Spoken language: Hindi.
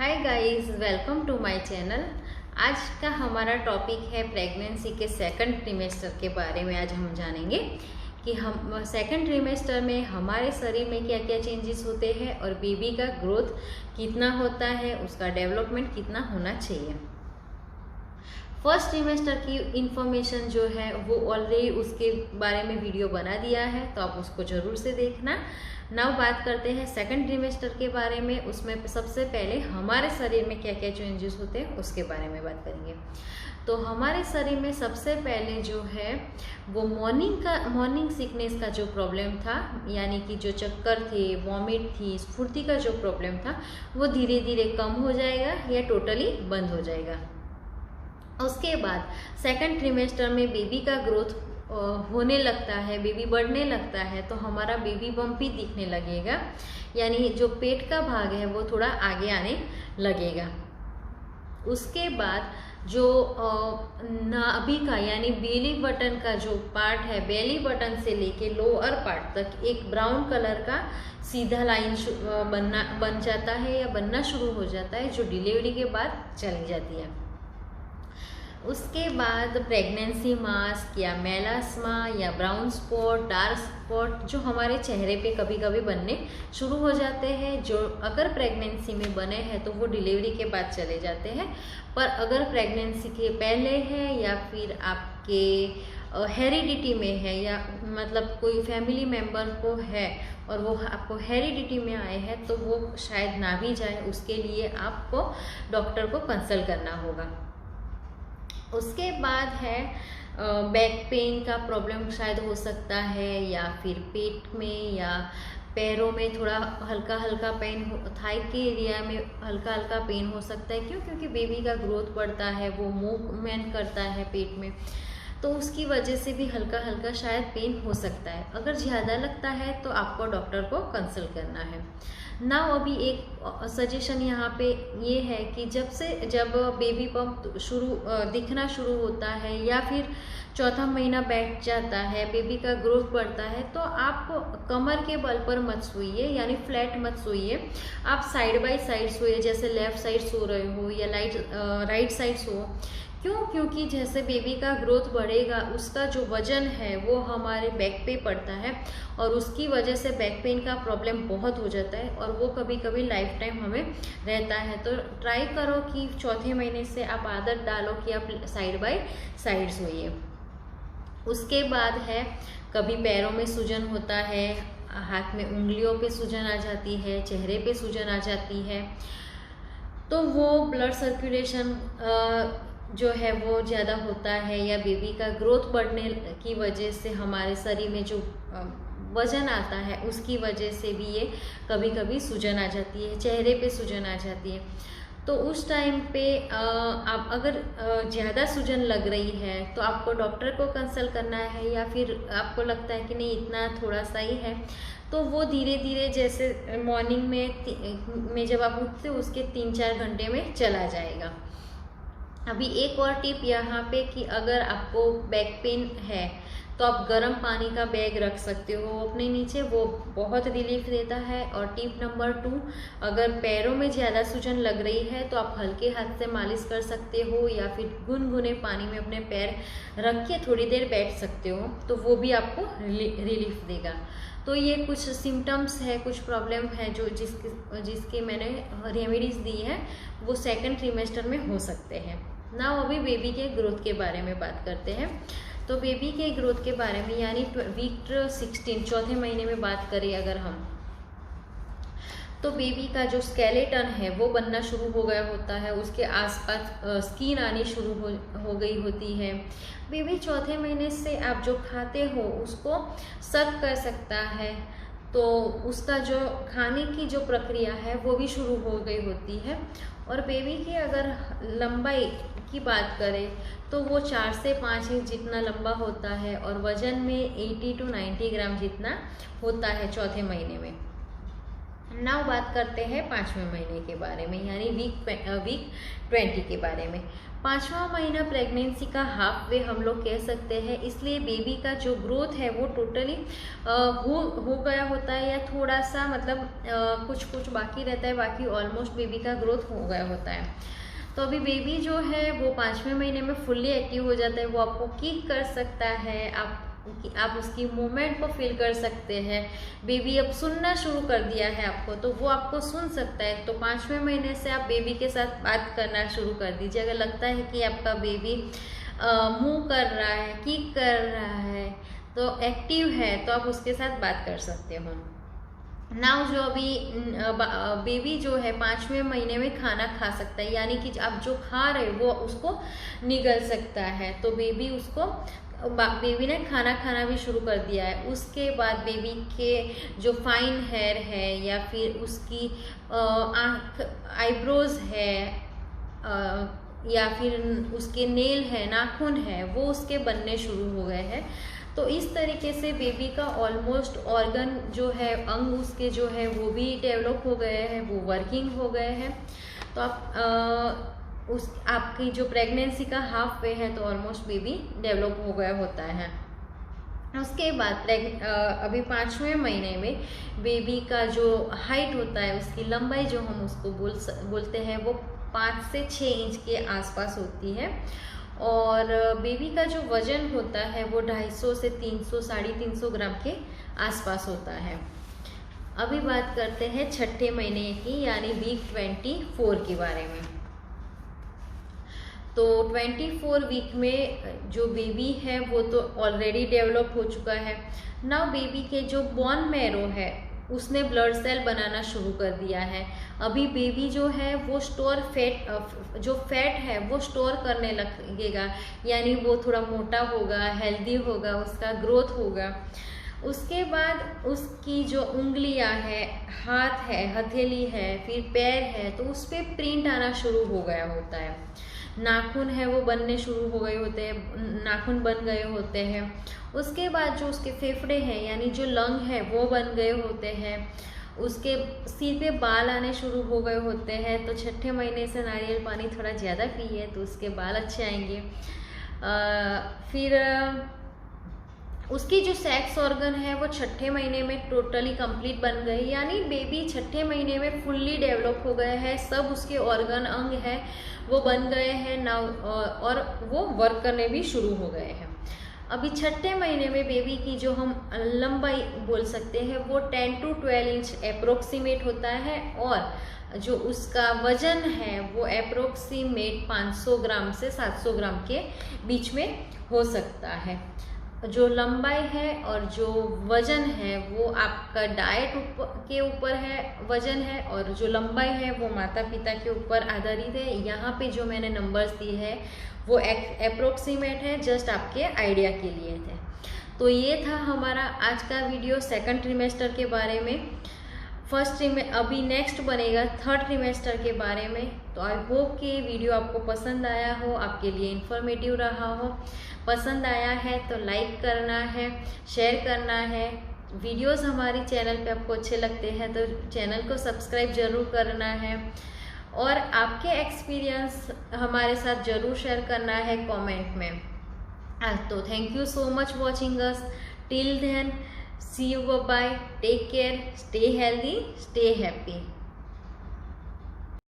Hi guys, welcome to my channel. आज का हमारा टॉपिक है प्रेगनेंसी के सेकंड ट्रिमेस्टर के बारे में। आज हम जानेंगे कि हम सेकंड ट्रिमेस्टर में हमारे शरीर में क्या क्या चेंजेस होते हैं और बेबी का ग्रोथ कितना होता है, उसका डेवलपमेंट कितना होना चाहिए। फर्स्ट ट्रिमेस्टर की इंफॉर्मेशन जो है वो ऑलरेडी उसके बारे में वीडियो बना दिया है, तो आप उसको ज़रूर से देखना। नाउ बात करते हैं सेकंड ट्रिमेस्टर के बारे में। उसमें सबसे पहले हमारे शरीर में क्या क्या चेंजेस होते हैं उसके बारे में बात करेंगे। तो हमारे शरीर में सबसे पहले जो है वो मॉर्निंग सिकनेस का जो प्रॉब्लम था, यानी कि जो चक्कर थे, वॉमिट थी, स्फूर्ति का जो प्रॉब्लम था, वो धीरे धीरे कम हो जाएगा या टोटली बंद हो जाएगा। उसके बाद सेकंड ट्रिमेस्टर में बेबी का ग्रोथ होने लगता है, बेबी बढ़ने लगता है, तो हमारा बेबी बम्पी दिखने लगेगा, यानी जो पेट का भाग है वो थोड़ा आगे आने लगेगा। उसके बाद जो नाभि का यानी बेली बटन का जो पार्ट है, बेली बटन से लेके लोअर पार्ट तक एक ब्राउन कलर का सीधा लाइन बन जाता है या बनना शुरू हो जाता है, जो डिलीवरी के बाद चली जाती है। उसके बाद प्रेगनेंसी मास्क या मेलास्मा या ब्राउन स्पॉट, डार्क स्पॉट जो हमारे चेहरे पे कभी कभी बनने शुरू हो जाते हैं, जो अगर प्रेगनेंसी में बने हैं तो वो डिलीवरी के बाद चले जाते हैं, पर अगर प्रेगनेंसी के पहले है या फिर आपके हेरिडिटी में है, या मतलब कोई फैमिली मेम्बर को है और वो आपको हेरिडिटी में आए हैं, तो वो शायद ना भी जाए, उसके लिए आपको डॉक्टर को कंसल्ट करना होगा। उसके बाद है बैक पेन का प्रॉब्लम शायद हो सकता है, या फिर पेट में या पैरों में थोड़ा हल्का हल्का पेन, थाई के एरिया में हल्का हल्का पेन हो सकता है। क्यों? क्योंकि बेबी का ग्रोथ बढ़ता है, वो मूवमेंट करता है पेट में, तो उसकी वजह से भी हल्का हल्का शायद पेन हो सकता है। अगर ज़्यादा लगता है तो आपको डॉक्टर को कंसल्ट करना है। ना अभी एक सजेशन यहाँ पे ये है कि जब बेबी पम्प दिखना शुरू होता है या फिर चौथा महीना बैठ जाता है, बेबी का ग्रोथ बढ़ता है, तो आप कमर के बल पर मत सोइए, यानी फ्लैट मत सोइए। आप साइड बाय साइड सोइए, जैसे लेफ्ट साइड सो रहे हो या राइट साइड सो। क्यों? क्योंकि जैसे बेबी का ग्रोथ बढ़ेगा, उसका जो वजन है वो हमारे बैक पे पड़ता है, और उसकी वजह से बैक पेन का प्रॉब्लम बहुत हो जाता है, और वो कभी कभी लाइफ टाइम हमें रहता है। तो ट्राई करो कि चौथे महीने से आप आदत डालो कि आप साइड बाय साइड सोइए। उसके बाद है कभी पैरों में सूजन होता है, हाथ में उंगलियों पे सूजन आ जाती है, चेहरे पे सूजन आ जाती है, तो वो ब्लड सर्कुलेशन जो है वो ज़्यादा होता है, या बेबी का ग्रोथ बढ़ने की वजह से हमारे शरीर में जो वजन आता है उसकी वजह से भी ये कभी कभी सूजन आ जाती है, चेहरे पे सूजन आ जाती है। तो उस टाइम पे आप अगर ज़्यादा सूजन लग रही है तो आपको डॉक्टर को कंसल्ट करना है, या फिर आपको लगता है कि नहीं इतना थोड़ा सा ही है, तो वो धीरे धीरे जैसे मॉर्निंग में जब आप उठते हो उसके 3-4 घंटे में चला जाएगा। अभी एक और टिप यहाँ पे कि अगर आपको बैक पेन है तो आप गर्म पानी का बैग रख सकते हो अपने नीचे, वो बहुत रिलीफ देता है। और टिप नंबर 2, अगर पैरों में ज़्यादा सूजन लग रही है तो आप हल्के हाथ से मालिश कर सकते हो, या फिर गुनगुने पानी में अपने पैर रख के थोड़ी देर बैठ सकते हो, तो वो भी आपको रिलीफ देगा। तो ये कुछ सिम्टम्स है, कुछ प्रॉब्लम है जो जिसके मैंने रेमेडीज़ दी है, वो सेकंड ट्रिमेस्टर में हो सकते हैं। ना अभी बेबी के ग्रोथ के बारे में बात करते हैं। तो बेबी के ग्रोथ के बारे में, यानी वीक 16 चौथे महीने में बात करें अगर हम, तो बेबी का जो स्केलेटन है वो बनना शुरू हो गया होता है, उसके आसपास स्किन आनी शुरू हो गई होती है। बेबी चौथे महीने से आप जो खाते हो उसको सक कर सकता है, तो उसका जो खाने की जो प्रक्रिया है वो भी शुरू हो गई होती है। और बेबी की अगर लंबाई की बात करें तो वो 4 से 5 इंच जितना लंबा होता है, और वज़न में 80 to 90 ग्राम जितना होता है चौथे महीने में। नाउ बात करते हैं 5वें महीने के बारे में, यानी वीक 20 के बारे में। 5वां महीना प्रेगनेंसी का हाफ वे हम लोग कह सकते हैं, इसलिए बेबी का जो ग्रोथ है वो टोटली हो गया होता है, या थोड़ा सा मतलब कुछ कुछ बाकी रहता है, बाकी ऑलमोस्ट बेबी का ग्रोथ हो गया होता है। तो अभी बेबी जो है वो 5वें महीने में फुल्ली एक्टिव हो जाता है, वो आपको किक कर सकता है, आप उसकी मूवमेंट को फील कर सकते हैं। बेबी अब सुनना शुरू कर दिया है आपको, तो वो आपको सुन सकता है। तो 5वें महीने से आप बेबी के साथ बात करना शुरू कर दीजिए। अगर लगता है कि आपका बेबी मूव कर रहा है, किक कर रहा है, तो एक्टिव है, तो आप उसके साथ बात कर सकते हो। नाउ जो अभी बेबी जो है 5वें महीने में खाना खा सकता है, यानी कि आप जो खा रहे हो वो उसको निगल सकता है। तो बेबी ने खाना खाना भी शुरू कर दिया है। उसके बाद बेबी के जो फाइन हेयर है, या फिर उसकी आँख, आईब्रोज है, या फिर उसके नेल है, नाखून है, वो उसके बनने शुरू हो गए हैं। तो इस तरीके से बेबी का ऑलमोस्ट ऑर्गन जो है, अंग उसके जो है वो भी डेवलप हो गए हैं, वो वर्किंग हो गए हैं। तो आपकी जो प्रेगनेंसी का हाफ वे है, तो ऑलमोस्ट बेबी डेवलप हो गया होता है। उसके बाद अभी 5वें महीने में बेबी का जो हाइट होता है, उसकी लंबाई जो हम उसको बोलते हैं, वो 5 से 6 इंच के आसपास होती है। और बेबी का जो वजन होता है वो 250 से 300, 350 ग्राम के आसपास होता है। अभी बात करते हैं 6ठे महीने की, यानी वीक 24 के बारे में। तो 24 वीक में जो बेबी है वो तो ऑलरेडी डेवलप हो चुका है। नाउ बेबी के जो बोन मैरो है उसने ब्लड सेल बनाना शुरू कर दिया है। अभी बेबी जो है वो जो फैट है वो स्टोर करने लगेगा, यानी वो थोड़ा मोटा होगा, हेल्दी होगा, उसका ग्रोथ होगा। उसके बाद उसकी जो उंगलियां है, हाथ है, हथेली है, फिर पैर है, तो उस पर प्रिंट आना शुरू हो गया होता है। नाखून है वो बनने शुरू हो गए होते हैं, नाखून बन गए होते हैं। उसके बाद जो उसके फेफड़े हैं, यानी जो लंग है, वो बन गए होते हैं। उसके सिर पे बाल आने शुरू हो गए होते हैं। तो 6ठे महीने से नारियल पानी थोड़ा ज़्यादा पिए तो उसके बाल अच्छे आएंगे। फिर उसकी जो सेक्स ऑर्गन है वो 6ठे महीने में टोटली कंप्लीट बन गई, यानी बेबी 6ठे महीने में फुल्ली डेवलप हो गए हैं। सब उसके ऑर्गन अंग है वो बन गए हैं नाउ, और वो वर्क करने भी शुरू हो गए हैं। अभी 6ठे महीने में बेबी की जो हम लंबाई बोल सकते हैं वो 10 to 12 इंच अप्रोक्सीमेट होता है, और जो उसका वजन है वो अप्रोक्सीमेट 500 ग्राम से 700 ग्राम के बीच में हो सकता है। जो लंबाई है और जो वजन है वो आपका डाइट के ऊपर है, वजन है, और जो लंबाई है वो माता पिता के ऊपर आधारित है। यहाँ पे जो मैंने नंबर्स दिए हैं वो अप्रोक्सीमेट है, जस्ट आपके आइडिया के लिए थे। तो ये था हमारा आज का वीडियो सेकंड ट्रिमेस्टर के बारे में। अभी नेक्स्ट बनेगा थर्ड ट्रिमेस्टर के बारे में। तो आई होप कि वीडियो आपको पसंद आया हो, आपके लिए इन्फॉर्मेटिव रहा हो। पसंद आया है तो लाइक करना है, शेयर करना है। वीडियोस हमारी चैनल पे आपको अच्छे लगते हैं तो चैनल को सब्सक्राइब जरूर करना है, और आपके एक्सपीरियंस हमारे साथ जरूर शेयर करना है कमेंट में। तो thank you so much watching us till then, see you, bye bye, take care, stay healthy, stay happy.